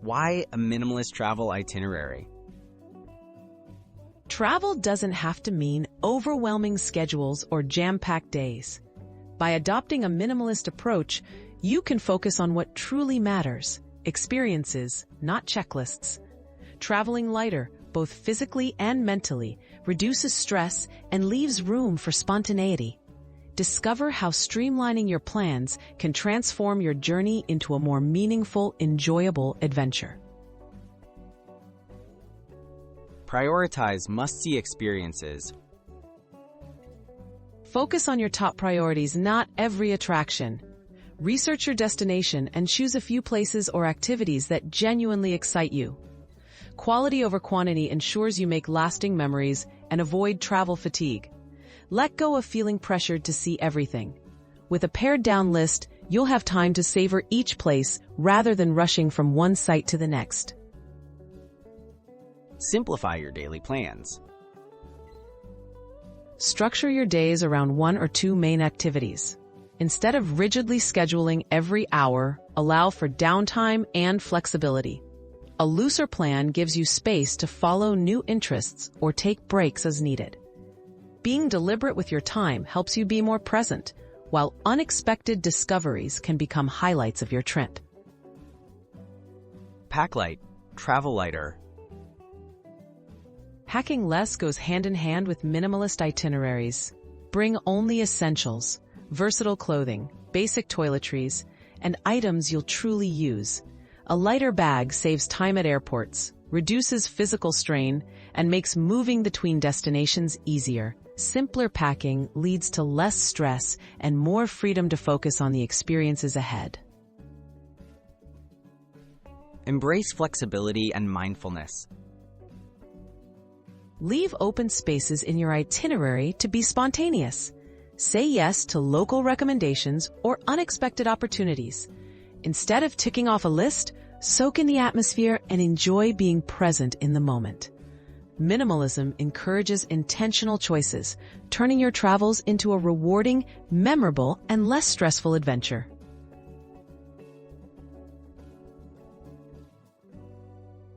Why a minimalist travel itinerary? Travel doesn't have to mean overwhelming schedules or jam-packed days. By adopting a minimalist approach, you can focus on what truly matters, experiences, not checklists. Traveling lighter, both physically and mentally, reduces stress and leaves room for spontaneity. Discover how streamlining your plans can transform your journey into a more meaningful, enjoyable adventure. Prioritize must-see experiences. Focus on your top priorities, not every attraction. Research your destination and choose a few places or activities that genuinely excite you. Quality over quantity ensures you make lasting memories and avoid travel fatigue. Let go of feeling pressured to see everything. With a pared-down list, you'll have time to savor each place rather than rushing from one site to the next. Simplify your daily plans. Structure your days around one or two main activities. Instead of rigidly scheduling every hour, allow for downtime and flexibility. A looser plan gives you space to follow new interests or take breaks as needed. Being deliberate with your time helps you be more present, while unexpected discoveries can become highlights of your trip. Pack light, travel lighter. Hacking less goes hand in hand with minimalist itineraries. Bring only essentials, versatile clothing, basic toiletries, and items you'll truly use. A lighter bag saves time at airports, reduces physical strain, and makes moving between destinations easier. Simpler packing leads to less stress and more freedom to focus on the experiences ahead. Embrace flexibility and mindfulness. Leave open spaces in your itinerary to be spontaneous. Say yes to local recommendations or unexpected opportunities. Instead of ticking off a list, soak in the atmosphere and enjoy being present in the moment. Minimalism encourages intentional choices, turning your travels into a rewarding, memorable, and less stressful adventure.